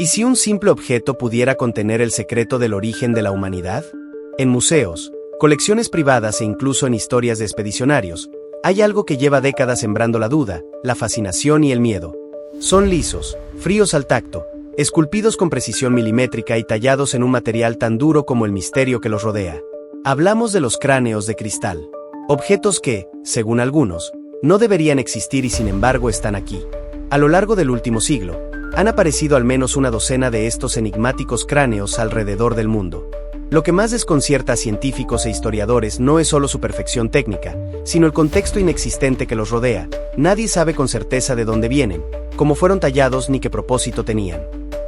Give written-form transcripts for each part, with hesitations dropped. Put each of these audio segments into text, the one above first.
¿Y si un simple objeto pudiera contener el secreto del origen de la humanidad? En museos, colecciones privadas e incluso en historias de expedicionarios, hay algo que lleva décadas sembrando la duda, la fascinación y el miedo. Son lisos, fríos al tacto, esculpidos con precisión milimétrica y tallados en un material tan duro como el misterio que los rodea. Hablamos de los cráneos de cristal. Objetos que, según algunos, no deberían existir y sin embargo están aquí. A lo largo del último siglo, han aparecido al menos una docena de estos enigmáticos cráneos alrededor del mundo. Lo que más desconcierta a científicos e historiadores no es solo su perfección técnica, sino el contexto inexistente que los rodea. Nadie sabe con certeza de dónde vienen, cómo fueron tallados ni qué propósito tenían.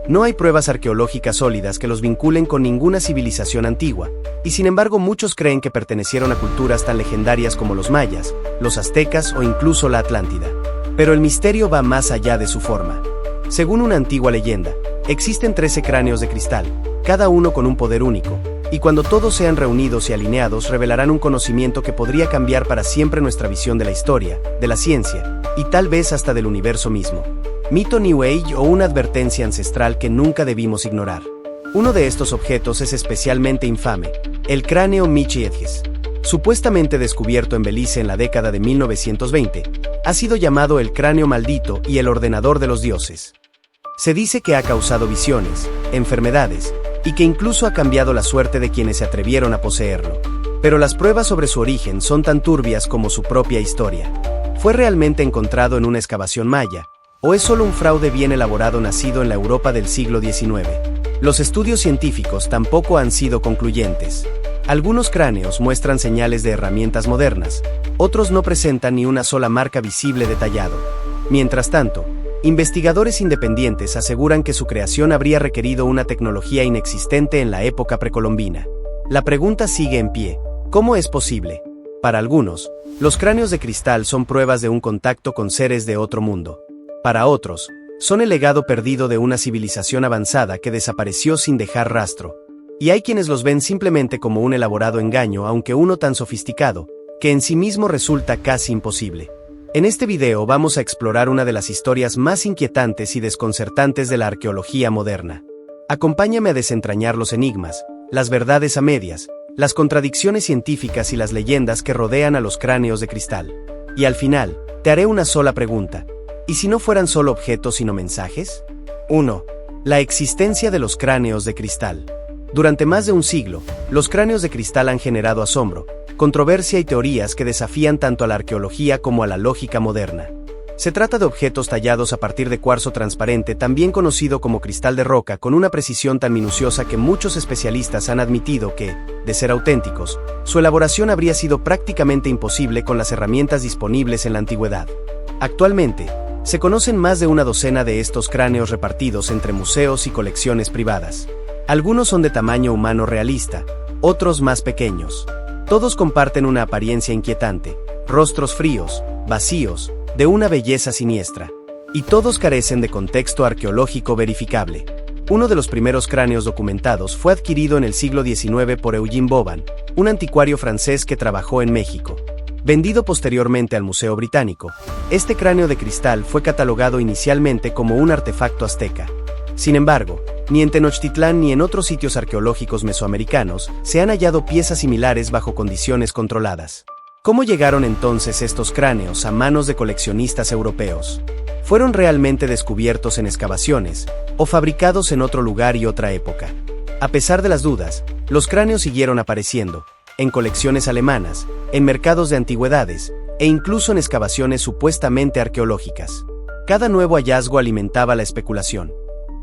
No hay pruebas arqueológicas sólidas que los vinculen con ninguna civilización antigua, y sin embargo muchos creen que pertenecieron a culturas tan legendarias como los mayas, los aztecas o incluso la Atlántida. Pero el misterio va más allá de su forma. Según una antigua leyenda, existen 13 cráneos de cristal, cada uno con un poder único, y cuando todos sean reunidos y alineados revelarán un conocimiento que podría cambiar para siempre nuestra visión de la historia, de la ciencia, y tal vez hasta del universo mismo. Mito New Age o una advertencia ancestral que nunca debimos ignorar. Uno de estos objetos es especialmente infame, el cráneo Michi-Edges. Supuestamente descubierto en Belice en la década de 1920, ha sido llamado el cráneo maldito y el ordenador de los dioses. Se dice que ha causado visiones, enfermedades, y que incluso ha cambiado la suerte de quienes se atrevieron a poseerlo. Pero las pruebas sobre su origen son tan turbias como su propia historia. ¿Fue realmente encontrado en una excavación maya? ¿O es solo un fraude bien elaborado nacido en la Europa del siglo XIX? Los estudios científicos tampoco han sido concluyentes. Algunos cráneos muestran señales de herramientas modernas, otros no presentan ni una sola marca visible de tallado. Mientras tanto, investigadores independientes aseguran que su creación habría requerido una tecnología inexistente en la época precolombina. La pregunta sigue en pie: ¿cómo es posible? Para algunos, los cráneos de cristal son pruebas de un contacto con seres de otro mundo. Para otros, son el legado perdido de una civilización avanzada que desapareció sin dejar rastro. Y hay quienes los ven simplemente como un elaborado engaño, aunque uno tan sofisticado, que en sí mismo resulta casi imposible. En este video vamos a explorar una de las historias más inquietantes y desconcertantes de la arqueología moderna. Acompáñame a desentrañar los enigmas, las verdades a medias, las contradicciones científicas y las leyendas que rodean a los cráneos de cristal. Y al final, te haré una sola pregunta: ¿y si no fueran solo objetos sino mensajes? 1. La existencia de los cráneos de cristal. Durante más de un siglo, los cráneos de cristal han generado asombro, controversia y teorías que desafían tanto a la arqueología como a la lógica moderna. Se trata de objetos tallados a partir de cuarzo transparente, también conocido como cristal de roca, con una precisión tan minuciosa que muchos especialistas han admitido que, de ser auténticos, su elaboración habría sido prácticamente imposible con las herramientas disponibles en la antigüedad. Actualmente, se conocen más de una docena de estos cráneos repartidos entre museos y colecciones privadas. Algunos son de tamaño humano realista, otros más pequeños. Todos comparten una apariencia inquietante, rostros fríos, vacíos, de una belleza siniestra. Y todos carecen de contexto arqueológico verificable. Uno de los primeros cráneos documentados fue adquirido en el siglo XIX por Eugene Boban, un anticuario francés que trabajó en México. Vendido posteriormente al Museo Británico, este cráneo de cristal fue catalogado inicialmente como un artefacto azteca. Sin embargo, ni en Tenochtitlán ni en otros sitios arqueológicos mesoamericanos se han hallado piezas similares bajo condiciones controladas. ¿Cómo llegaron entonces estos cráneos a manos de coleccionistas europeos? ¿Fueron realmente descubiertos en excavaciones, o fabricados en otro lugar y otra época? A pesar de las dudas, los cráneos siguieron apareciendo, en colecciones alemanas, en mercados de antigüedades, e incluso en excavaciones supuestamente arqueológicas. Cada nuevo hallazgo alimentaba la especulación.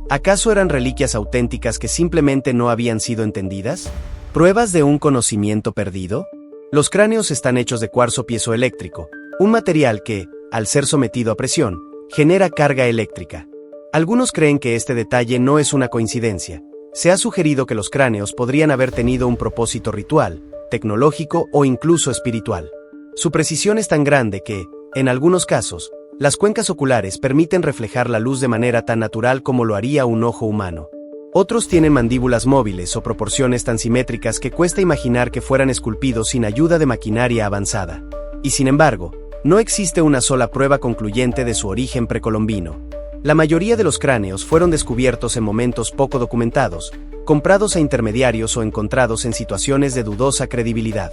¿Acaso eran reliquias auténticas que simplemente no habían sido entendidas? ¿Pruebas de un conocimiento perdido? Los cráneos están hechos de cuarzo piezoeléctrico, un material que, al ser sometido a presión, genera carga eléctrica. Algunos creen que este detalle no es una coincidencia. Se ha sugerido que los cráneos podrían haber tenido un propósito ritual, tecnológico o incluso espiritual. Su precisión es tan grande que, en algunos casos, las cuencas oculares permiten reflejar la luz de manera tan natural como lo haría un ojo humano. Otros tienen mandíbulas móviles o proporciones tan simétricas que cuesta imaginar que fueran esculpidos sin ayuda de maquinaria avanzada. Y sin embargo, no existe una sola prueba concluyente de su origen precolombino. La mayoría de los cráneos fueron descubiertos en momentos poco documentados, comprados a intermediarios o encontrados en situaciones de dudosa credibilidad.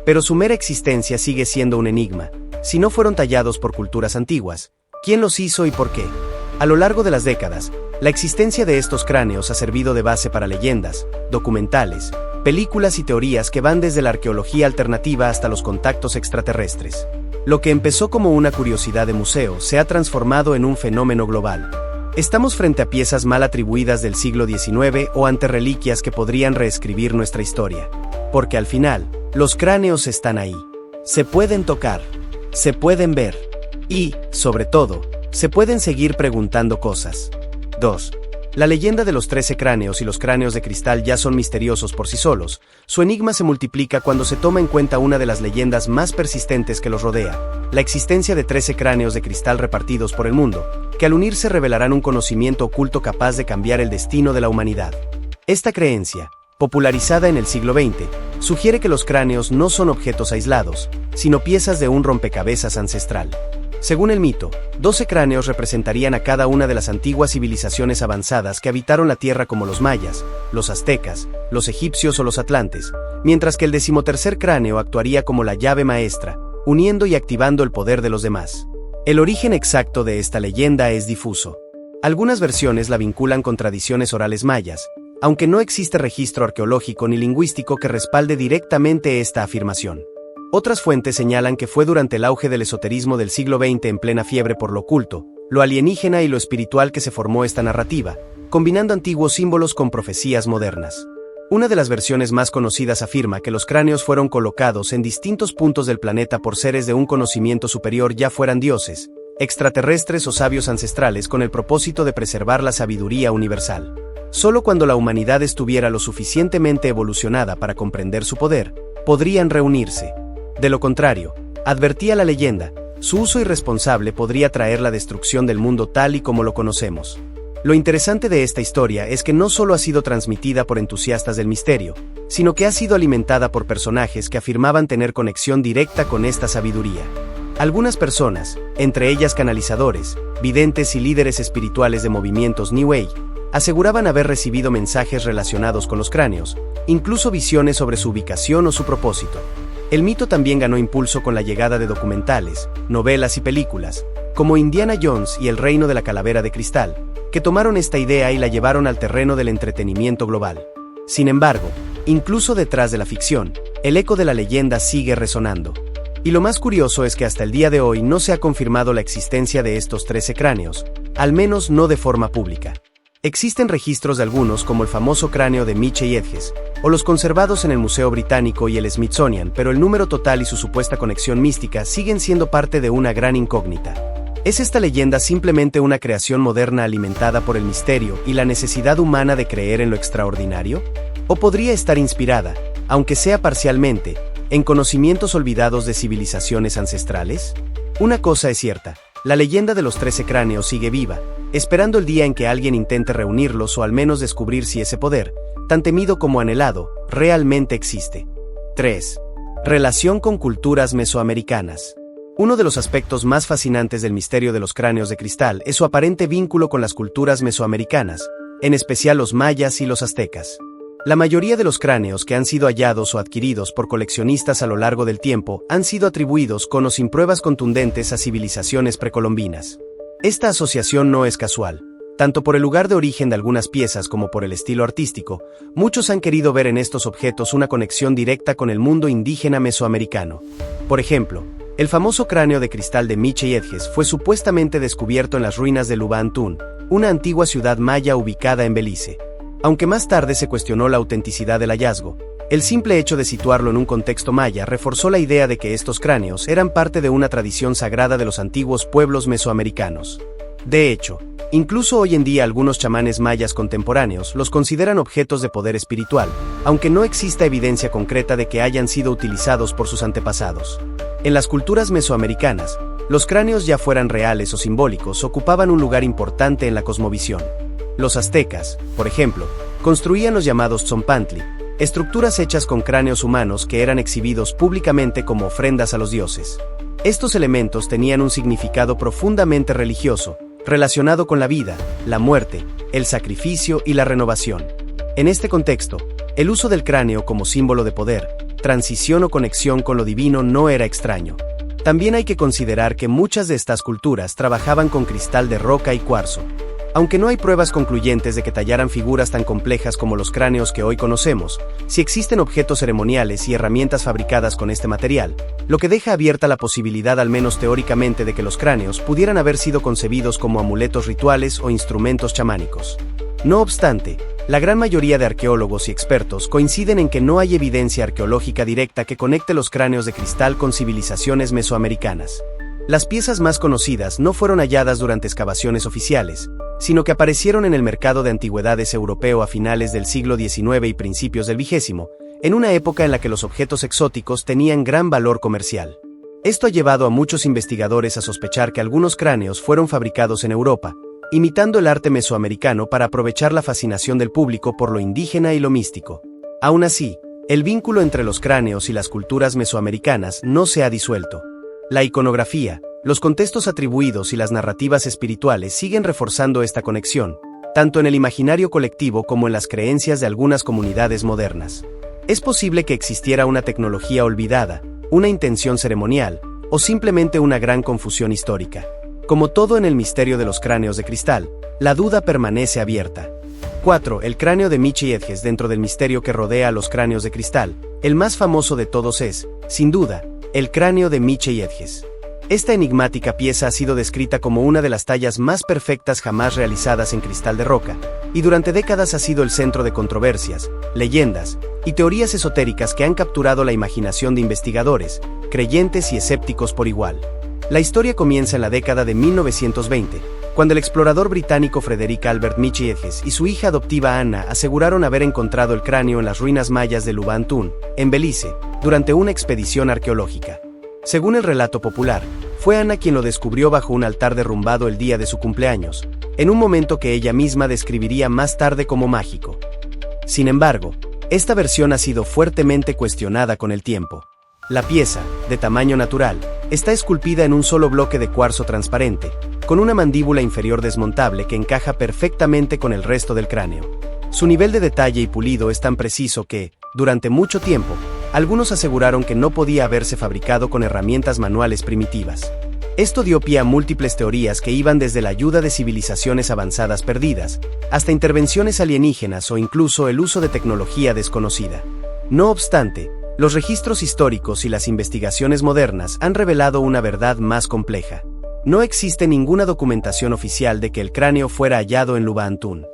Pero su mera existencia sigue siendo un enigma. Si no fueron tallados por culturas antiguas, ¿quién los hizo y por qué? A lo largo de las décadas, la existencia de estos cráneos ha servido de base para leyendas, documentales, películas y teorías que van desde la arqueología alternativa hasta los contactos extraterrestres. Lo que empezó como una curiosidad de museo se ha transformado en un fenómeno global. Estamos frente a piezas mal atribuidas del siglo XIX o ante reliquias que podrían reescribir nuestra historia. Porque al final, los cráneos están ahí. Se pueden tocar, se pueden ver y, sobre todo, se pueden seguir preguntando cosas. 2. La leyenda de los 13 cráneos y los cráneos de cristal ya son misteriosos por sí solos. Su enigma se multiplica cuando se toma en cuenta una de las leyendas más persistentes que los rodea, la existencia de 13 cráneos de cristal repartidos por el mundo, que al unirse revelarán un conocimiento oculto capaz de cambiar el destino de la humanidad. Esta creencia, popularizada en el siglo XX, sugiere que los cráneos no son objetos aislados, sino piezas de un rompecabezas ancestral. Según el mito, 12 cráneos representarían a cada una de las antiguas civilizaciones avanzadas que habitaron la Tierra, como los mayas, los aztecas, los egipcios o los atlantes, mientras que el 13º cráneo actuaría como la llave maestra, uniendo y activando el poder de los demás. El origen exacto de esta leyenda es difuso. Algunas versiones la vinculan con tradiciones orales mayas, aunque no existe registro arqueológico ni lingüístico que respalde directamente esta afirmación. Otras fuentes señalan que fue durante el auge del esoterismo del siglo XX, en plena fiebre por lo oculto, lo alienígena y lo espiritual, que se formó esta narrativa, combinando antiguos símbolos con profecías modernas. Una de las versiones más conocidas afirma que los cráneos fueron colocados en distintos puntos del planeta por seres de un conocimiento superior, ya fueran dioses, extraterrestres o sabios ancestrales, con el propósito de preservar la sabiduría universal. Solo cuando la humanidad estuviera lo suficientemente evolucionada para comprender su poder, podrían reunirse. De lo contrario, advertía la leyenda, su uso irresponsable podría traer la destrucción del mundo tal y como lo conocemos. Lo interesante de esta historia es que no solo ha sido transmitida por entusiastas del misterio, sino que ha sido alimentada por personajes que afirmaban tener conexión directa con esta sabiduría. Algunas personas, entre ellas canalizadores, videntes y líderes espirituales de movimientos New Age, aseguraban haber recibido mensajes relacionados con los cráneos, incluso visiones sobre su ubicación o su propósito. El mito también ganó impulso con la llegada de documentales, novelas y películas, como Indiana Jones y El Reino de la Calavera de Cristal, que tomaron esta idea y la llevaron al terreno del entretenimiento global. Sin embargo, incluso detrás de la ficción, el eco de la leyenda sigue resonando. Y lo más curioso es que hasta el día de hoy no se ha confirmado la existencia de estos 13 cráneos, al menos no de forma pública. Existen registros de algunos, como el famoso cráneo de Miche y Edges, o los conservados en el Museo Británico y el Smithsonian, pero el número total y su supuesta conexión mística siguen siendo parte de una gran incógnita. ¿Es esta leyenda simplemente una creación moderna alimentada por el misterio y la necesidad humana de creer en lo extraordinario? ¿O podría estar inspirada, aunque sea parcialmente, en conocimientos olvidados de civilizaciones ancestrales? Una cosa es cierta, la leyenda de los 13 cráneos sigue viva, esperando el día en que alguien intente reunirlos o al menos descubrir si ese poder, tan temido como anhelado, realmente existe. 3. Relación con culturas mesoamericanas. Uno de los aspectos más fascinantes del misterio de los cráneos de cristal es su aparente vínculo con las culturas mesoamericanas, en especial los mayas y los aztecas. La mayoría de los cráneos que han sido hallados o adquiridos por coleccionistas a lo largo del tiempo han sido atribuidos con o sin pruebas contundentes a civilizaciones precolombinas. Esta asociación no es casual. Tanto por el lugar de origen de algunas piezas como por el estilo artístico, muchos han querido ver en estos objetos una conexión directa con el mundo indígena mesoamericano. Por ejemplo, el famoso cráneo de cristal de Miche y Edges fue supuestamente descubierto en las ruinas de Lubantún, una antigua ciudad maya ubicada en Belice. Aunque más tarde se cuestionó la autenticidad del hallazgo, el simple hecho de situarlo en un contexto maya reforzó la idea de que estos cráneos eran parte de una tradición sagrada de los antiguos pueblos mesoamericanos. De hecho, incluso hoy en día algunos chamanes mayas contemporáneos los consideran objetos de poder espiritual, aunque no exista evidencia concreta de que hayan sido utilizados por sus antepasados. En las culturas mesoamericanas, los cráneos, ya fueran reales o simbólicos, ocupaban un lugar importante en la cosmovisión. Los aztecas, por ejemplo, construían los llamados tzompantli, estructuras hechas con cráneos humanos que eran exhibidos públicamente como ofrendas a los dioses. Estos elementos tenían un significado profundamente religioso, relacionado con la vida, la muerte, el sacrificio y la renovación. En este contexto, el uso del cráneo como símbolo de poder, transición o conexión con lo divino no era extraño. También hay que considerar que muchas de estas culturas trabajaban con cristal de roca y cuarzo. Aunque no hay pruebas concluyentes de que tallaran figuras tan complejas como los cráneos que hoy conocemos, sí existen objetos ceremoniales y herramientas fabricadas con este material, lo que deja abierta la posibilidad al menos teóricamente de que los cráneos pudieran haber sido concebidos como amuletos rituales o instrumentos chamánicos. No obstante, la gran mayoría de arqueólogos y expertos coinciden en que no hay evidencia arqueológica directa que conecte los cráneos de cristal con civilizaciones mesoamericanas. Las piezas más conocidas no fueron halladas durante excavaciones oficiales, sino que aparecieron en el mercado de antigüedades europeo a finales del siglo XIX y principios del XX, en una época en la que los objetos exóticos tenían gran valor comercial. Esto ha llevado a muchos investigadores a sospechar que algunos cráneos fueron fabricados en Europa, imitando el arte mesoamericano para aprovechar la fascinación del público por lo indígena y lo místico. Aún así, el vínculo entre los cráneos y las culturas mesoamericanas no se ha disuelto. La iconografía, los contextos atribuidos y las narrativas espirituales siguen reforzando esta conexión, tanto en el imaginario colectivo como en las creencias de algunas comunidades modernas. Es posible que existiera una tecnología olvidada, una intención ceremonial, o simplemente una gran confusión histórica. Como todo en el misterio de los cráneos de cristal, la duda permanece abierta. 4. El cráneo de Miche y Edges. Dentro del misterio que rodea a los cráneos de cristal, el más famoso de todos es, sin duda, el cráneo de Miche y Edges. Esta enigmática pieza ha sido descrita como una de las tallas más perfectas jamás realizadas en cristal de roca, y durante décadas ha sido el centro de controversias, leyendas y teorías esotéricas que han capturado la imaginación de investigadores, creyentes y escépticos por igual. La historia comienza en la década de 1920, cuando el explorador británico Frederick Albert Miche y Edges y su hija adoptiva Anna aseguraron haber encontrado el cráneo en las ruinas mayas de Lubantún, en Belice, durante una expedición arqueológica. Según el relato popular, fue Anna quien lo descubrió bajo un altar derrumbado el día de su cumpleaños, en un momento que ella misma describiría más tarde como mágico. Sin embargo, esta versión ha sido fuertemente cuestionada con el tiempo. La pieza, de tamaño natural, está esculpida en un solo bloque de cuarzo transparente, con una mandíbula inferior desmontable que encaja perfectamente con el resto del cráneo. Su nivel de detalle y pulido es tan preciso que, durante mucho tiempo, algunos aseguraron que no podía haberse fabricado con herramientas manuales primitivas. Esto dio pie a múltiples teorías que iban desde la ayuda de civilizaciones avanzadas perdidas, hasta intervenciones alienígenas o incluso el uso de tecnología desconocida. No obstante, los registros históricos y las investigaciones modernas han revelado una verdad más compleja. No existe ninguna documentación oficial de que el cráneo fuera hallado en Lubantún.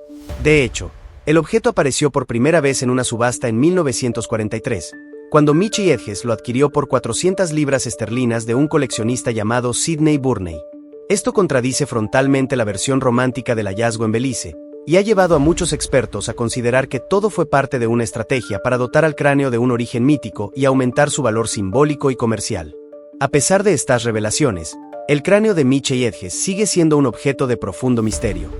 De hecho, el objeto apareció por primera vez en una subasta en 1943, cuando Miche y Edges lo adquirió por 400 libras esterlinas de un coleccionista llamado Sidney Burney. Esto contradice frontalmente la versión romántica del hallazgo en Belice, y ha llevado a muchos expertos a considerar que todo fue parte de una estrategia para dotar al cráneo de un origen mítico y aumentar su valor simbólico y comercial. A pesar de estas revelaciones, el cráneo de Miche y Edges sigue siendo un objeto de profundo misterio.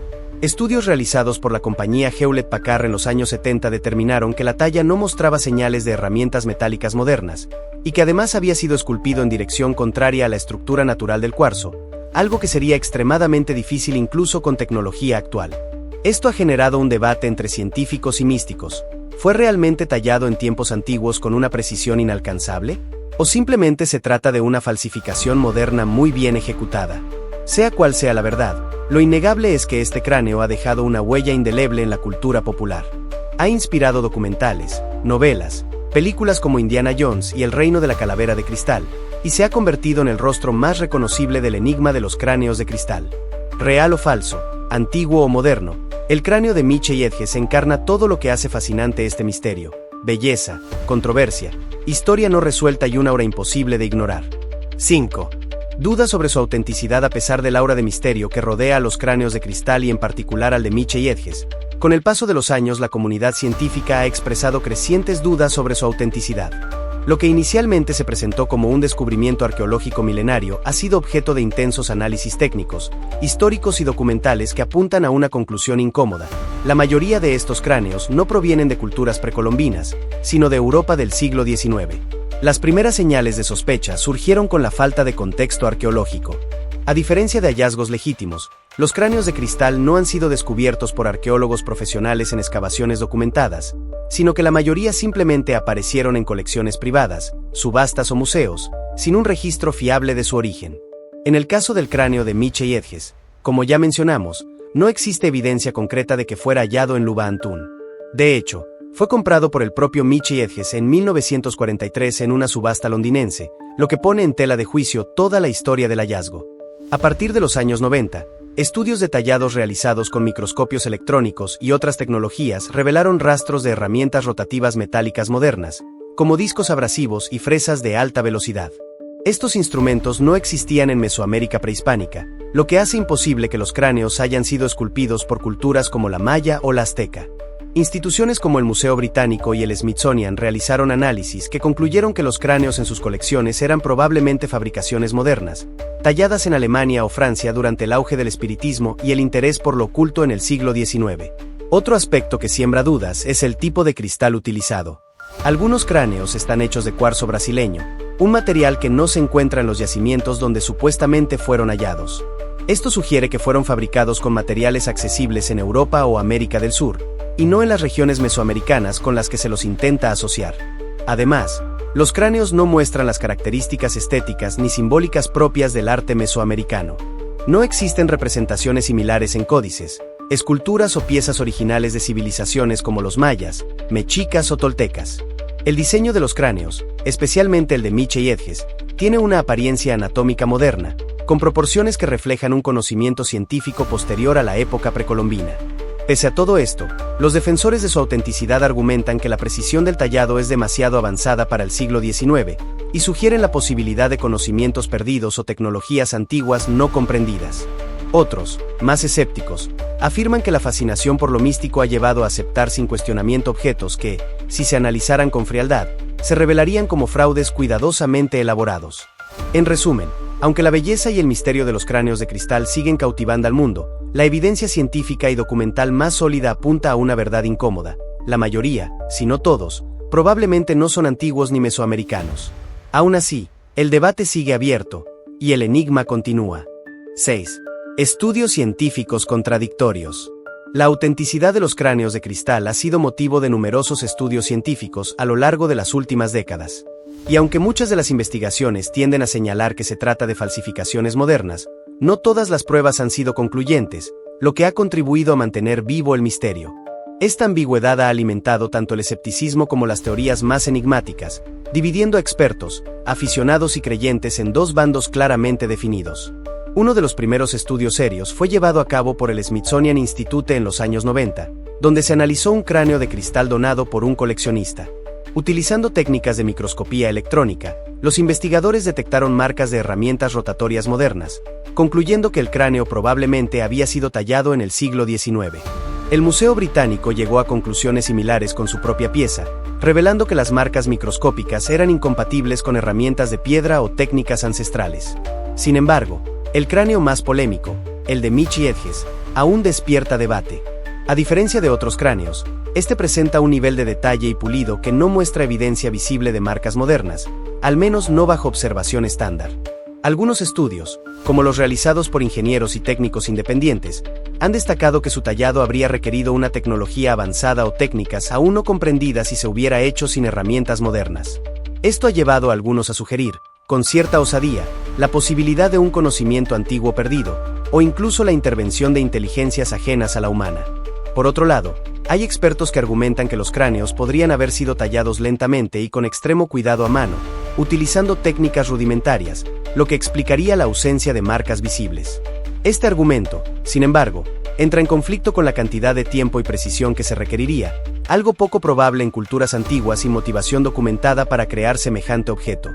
Estudios realizados por la compañía Hewlett-Packard en los años 70 determinaron que la talla no mostraba señales de herramientas metálicas modernas, y que además había sido esculpido en dirección contraria a la estructura natural del cuarzo, algo que sería extremadamente difícil incluso con tecnología actual. Esto ha generado un debate entre científicos y místicos. ¿Fue realmente tallado en tiempos antiguos con una precisión inalcanzable? ¿O simplemente se trata de una falsificación moderna muy bien ejecutada? Sea cual sea la verdad, lo innegable es que este cráneo ha dejado una huella indeleble en la cultura popular. Ha inspirado documentales, novelas, películas como Indiana Jones y El Reino de la Calavera de Cristal, y se ha convertido en el rostro más reconocible del enigma de los cráneos de cristal. Real o falso, antiguo o moderno, el cráneo de Miche y Edges encarna todo lo que hace fascinante este misterio: belleza, controversia, historia no resuelta y una aura imposible de ignorar. 5. Dudas sobre su autenticidad. A pesar del aura de misterio que rodea a los cráneos de cristal y en particular al de Miche y Edges, con el paso de los años la comunidad científica ha expresado crecientes dudas sobre su autenticidad. Lo que inicialmente se presentó como un descubrimiento arqueológico milenario ha sido objeto de intensos análisis técnicos, históricos y documentales que apuntan a una conclusión incómoda. La mayoría de estos cráneos no provienen de culturas precolombinas, sino de Europa del siglo XIX. Las primeras señales de sospecha surgieron con la falta de contexto arqueológico. A diferencia de hallazgos legítimos, Los cráneos de cristal no han sido descubiertos por arqueólogos profesionales en excavaciones documentadas, sino que la mayoría simplemente aparecieron en colecciones privadas, subastas o museos, sin un registro fiable de su origen. En el caso del cráneo de Miche Edges, como ya mencionamos, no existe evidencia concreta de que fuera hallado en Luba Antún. De hecho, fue comprado por el propio Miche Edges en 1943 en una subasta londinense, lo que pone en tela de juicio toda la historia del hallazgo. A partir de los años 90, estudios detallados realizados con microscopios electrónicos y otras tecnologías revelaron rastros de herramientas rotativas metálicas modernas, como discos abrasivos y fresas de alta velocidad. Estos instrumentos no existían en Mesoamérica prehispánica, lo que hace imposible que los cráneos hayan sido esculpidos por culturas como la maya o la azteca. Instituciones como el Museo Británico y el Smithsonian realizaron análisis que concluyeron que los cráneos en sus colecciones eran probablemente fabricaciones modernas, talladas en Alemania o Francia durante el auge del espiritismo y el interés por lo oculto en el siglo XIX. Otro aspecto que siembra dudas es el tipo de cristal utilizado. Algunos cráneos están hechos de cuarzo brasileño, un material que no se encuentra en los yacimientos donde supuestamente fueron hallados. Esto sugiere que fueron fabricados con materiales accesibles en Europa o América del Sur, y no en las regiones mesoamericanas con las que se los intenta asociar. Además, los cráneos no muestran las características estéticas ni simbólicas propias del arte mesoamericano. No existen representaciones similares en códices, esculturas o piezas originales de civilizaciones como los mayas, mexicas o toltecas. El diseño de los cráneos, especialmente el de Miche Edges, tiene una apariencia anatómica moderna, con proporciones que reflejan un conocimiento científico posterior a la época precolombina. Pese a todo esto, los defensores de su autenticidad argumentan que la precisión del tallado es demasiado avanzada para el siglo XIX, y sugieren la posibilidad de conocimientos perdidos o tecnologías antiguas no comprendidas. Otros, más escépticos, afirman que la fascinación por lo místico ha llevado a aceptar sin cuestionamiento objetos que, si se analizaran con frialdad, se revelarían como fraudes cuidadosamente elaborados. En resumen, aunque la belleza y el misterio de los cráneos de cristal siguen cautivando al mundo, la evidencia científica y documental más sólida apunta a una verdad incómoda. La mayoría, si no todos, probablemente no son antiguos ni mesoamericanos. Aún así, el debate sigue abierto, y el enigma continúa. 6. Estudios científicos contradictorios. La autenticidad de los cráneos de cristal ha sido motivo de numerosos estudios científicos a lo largo de las últimas décadas. Y aunque muchas de las investigaciones tienden a señalar que se trata de falsificaciones modernas, no todas las pruebas han sido concluyentes, lo que ha contribuido a mantener vivo el misterio. Esta ambigüedad ha alimentado tanto el escepticismo como las teorías más enigmáticas, dividiendo a expertos, aficionados y creyentes en dos bandos claramente definidos. Uno de los primeros estudios serios fue llevado a cabo por el Smithsonian Institute en los años 90, donde se analizó un cráneo de cristal donado por un coleccionista. Utilizando técnicas de microscopía electrónica, los investigadores detectaron marcas de herramientas rotatorias modernas, concluyendo que el cráneo probablemente había sido tallado en el siglo XIX. El Museo Británico llegó a conclusiones similares con su propia pieza, revelando que las marcas microscópicas eran incompatibles con herramientas de piedra o técnicas ancestrales. Sin embargo, el cráneo más polémico, el de Miche Edges, aún despierta debate. A diferencia de otros cráneos, este presenta un nivel de detalle y pulido que no muestra evidencia visible de marcas modernas, al menos no bajo observación estándar. Algunos estudios, como los realizados por ingenieros y técnicos independientes, han destacado que su tallado habría requerido una tecnología avanzada o técnicas aún no comprendidas si se hubiera hecho sin herramientas modernas. Esto ha llevado a algunos a sugerir, con cierta osadía, la posibilidad de un conocimiento antiguo perdido, o incluso la intervención de inteligencias ajenas a la humana. Por otro lado, hay expertos que argumentan que los cráneos podrían haber sido tallados lentamente y con extremo cuidado a mano, utilizando técnicas rudimentarias, lo que explicaría la ausencia de marcas visibles. Este argumento, sin embargo, entra en conflicto con la cantidad de tiempo y precisión que se requeriría, algo poco probable en culturas antiguas sin motivación documentada para crear semejante objeto.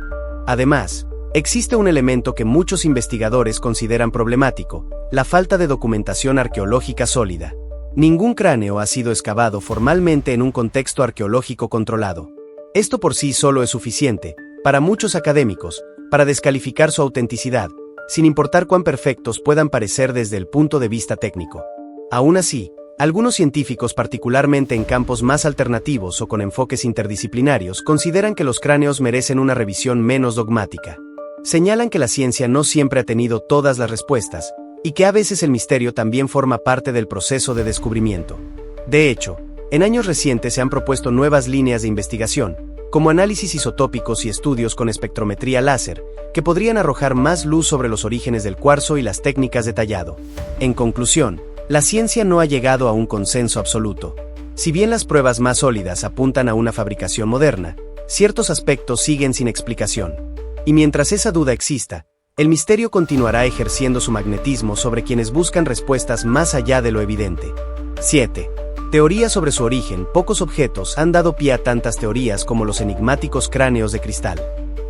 Además, existe un elemento que muchos investigadores consideran problemático: la falta de documentación arqueológica sólida. Ningún cráneo ha sido excavado formalmente en un contexto arqueológico controlado. Esto por sí solo es suficiente, para muchos académicos, para descalificar su autenticidad, sin importar cuán perfectos puedan parecer desde el punto de vista técnico. Aún así, algunos científicos, particularmente en campos más alternativos o con enfoques interdisciplinarios, consideran que los cráneos merecen una revisión menos dogmática. Señalan que la ciencia no siempre ha tenido todas las respuestas, y que a veces el misterio también forma parte del proceso de descubrimiento. De hecho, en años recientes se han propuesto nuevas líneas de investigación, como análisis isotópicos y estudios con espectrometría láser, que podrían arrojar más luz sobre los orígenes del cuarzo y las técnicas de tallado. En conclusión, la ciencia no ha llegado a un consenso absoluto. Si bien las pruebas más sólidas apuntan a una fabricación moderna, ciertos aspectos siguen sin explicación. Y mientras esa duda exista, el misterio continuará ejerciendo su magnetismo sobre quienes buscan respuestas más allá de lo evidente. 7. Teoría sobre su origen. Pocos objetos han dado pie a tantas teorías como los enigmáticos cráneos de cristal.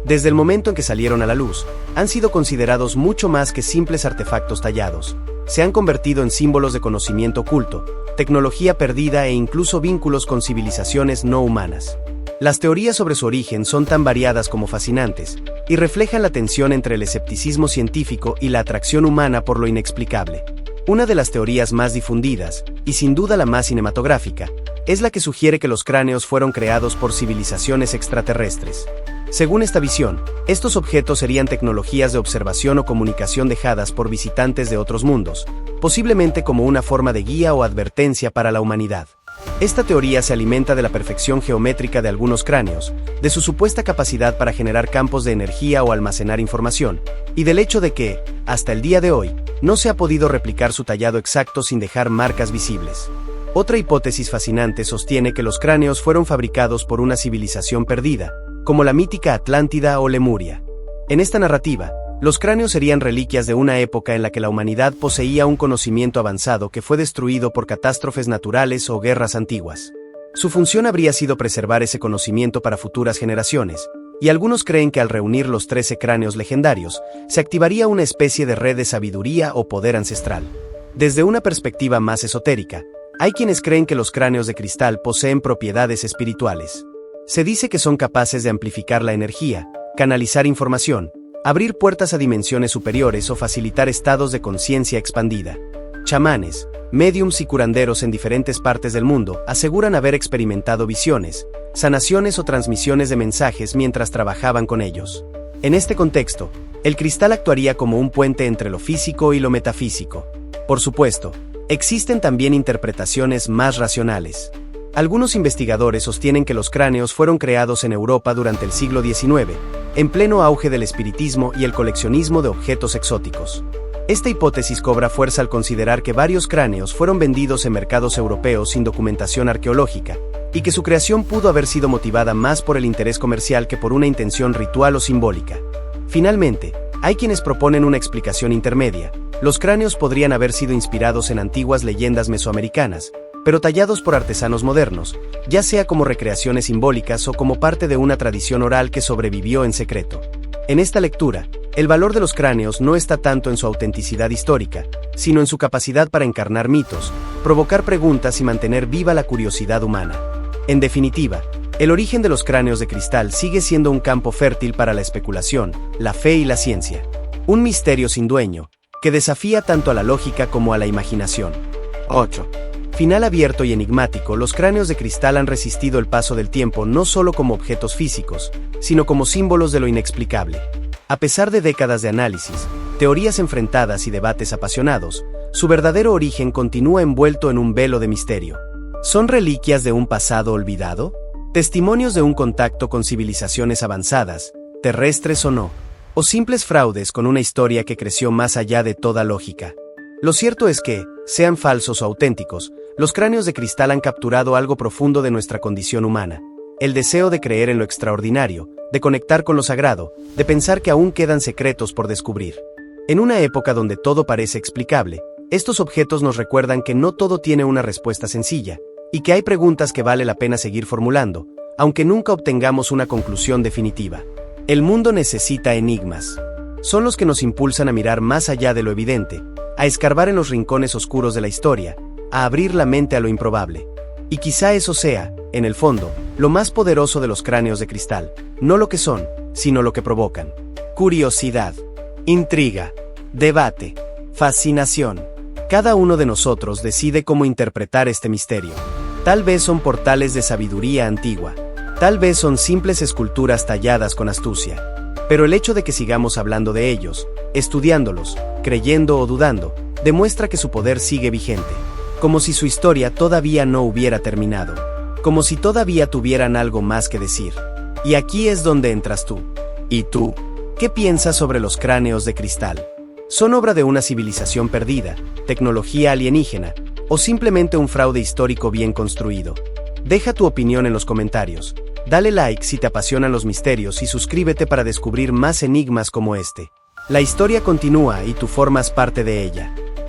Desde el momento en que salieron a la luz, han sido considerados mucho más que simples artefactos tallados. Se han convertido en símbolos de conocimiento oculto, tecnología perdida e incluso vínculos con civilizaciones no humanas. Las teorías sobre su origen son tan variadas como fascinantes, y reflejan la tensión entre el escepticismo científico y la atracción humana por lo inexplicable. Una de las teorías más difundidas, y sin duda la más cinematográfica, es la que sugiere que los cráneos fueron creados por civilizaciones extraterrestres. Según esta visión, estos objetos serían tecnologías de observación o comunicación dejadas por visitantes de otros mundos, posiblemente como una forma de guía o advertencia para la humanidad. Esta teoría se alimenta de la perfección geométrica de algunos cráneos, de su supuesta capacidad para generar campos de energía o almacenar información, y del hecho de que, hasta el día de hoy, no se ha podido replicar su tallado exacto sin dejar marcas visibles. Otra hipótesis fascinante sostiene que los cráneos fueron fabricados por una civilización perdida, como la mítica Atlántida o Lemuria. En esta narrativa, los cráneos serían reliquias de una época en la que la humanidad poseía un conocimiento avanzado que fue destruido por catástrofes naturales o guerras antiguas. Su función habría sido preservar ese conocimiento para futuras generaciones, y algunos creen que al reunir los 13 cráneos legendarios, se activaría una especie de red de sabiduría o poder ancestral. Desde una perspectiva más esotérica, hay quienes creen que los cráneos de cristal poseen propiedades espirituales. Se dice que son capaces de amplificar la energía, canalizar información, abrir puertas a dimensiones superiores o facilitar estados de conciencia expandida. Chamanes, médiums y curanderos en diferentes partes del mundo aseguran haber experimentado visiones, sanaciones o transmisiones de mensajes mientras trabajaban con ellos. En este contexto, el cristal actuaría como un puente entre lo físico y lo metafísico. Por supuesto, existen también interpretaciones más racionales. Algunos investigadores sostienen que los cráneos fueron creados en Europa durante el siglo XIX, en pleno auge del espiritismo y el coleccionismo de objetos exóticos. Esta hipótesis cobra fuerza al considerar que varios cráneos fueron vendidos en mercados europeos sin documentación arqueológica, y que su creación pudo haber sido motivada más por el interés comercial que por una intención ritual o simbólica. Finalmente, hay quienes proponen una explicación intermedia. Los cráneos podrían haber sido inspirados en antiguas leyendas mesoamericanas, pero tallados por artesanos modernos, ya sea como recreaciones simbólicas o como parte de una tradición oral que sobrevivió en secreto. En esta lectura, el valor de los cráneos no está tanto en su autenticidad histórica, sino en su capacidad para encarnar mitos, provocar preguntas y mantener viva la curiosidad humana. En definitiva, el origen de los cráneos de cristal sigue siendo un campo fértil para la especulación, la fe y la ciencia. Un misterio sin dueño, que desafía tanto a la lógica como a la imaginación. 8. Final abierto y enigmático, los cráneos de cristal han resistido el paso del tiempo no solo como objetos físicos, sino como símbolos de lo inexplicable. A pesar de décadas de análisis, teorías enfrentadas y debates apasionados, su verdadero origen continúa envuelto en un velo de misterio. ¿Son reliquias de un pasado olvidado? ¿Testimonios de un contacto con civilizaciones avanzadas, terrestres o no? ¿O simples fraudes con una historia que creció más allá de toda lógica? Lo cierto es que, sean falsos o auténticos, los cráneos de cristal han capturado algo profundo de nuestra condición humana: el deseo de creer en lo extraordinario, de conectar con lo sagrado, de pensar que aún quedan secretos por descubrir. En una época donde todo parece explicable, estos objetos nos recuerdan que no todo tiene una respuesta sencilla, y que hay preguntas que vale la pena seguir formulando, aunque nunca obtengamos una conclusión definitiva. El mundo necesita enigmas. Son los que nos impulsan a mirar más allá de lo evidente, a escarbar en los rincones oscuros de la historia, a abrir la mente a lo improbable. Y quizá eso sea, en el fondo, lo más poderoso de los cráneos de cristal, no lo que son, sino lo que provocan. Curiosidad, intriga, debate, fascinación. Cada uno de nosotros decide cómo interpretar este misterio. Tal vez son portales de sabiduría antigua, tal vez son simples esculturas talladas con astucia. Pero el hecho de que sigamos hablando de ellos, estudiándolos, creyendo o dudando, demuestra que su poder sigue vigente, como si su historia todavía no hubiera terminado, como si todavía tuvieran algo más que decir. Y aquí es donde entras tú. ¿Y tú? ¿Qué piensas sobre los cráneos de cristal? ¿Son obra de una civilización perdida, tecnología alienígena, o simplemente un fraude histórico bien construido? Deja tu opinión en los comentarios, dale like si te apasionan los misterios y suscríbete para descubrir más enigmas como este. La historia continúa y tú formas parte de ella.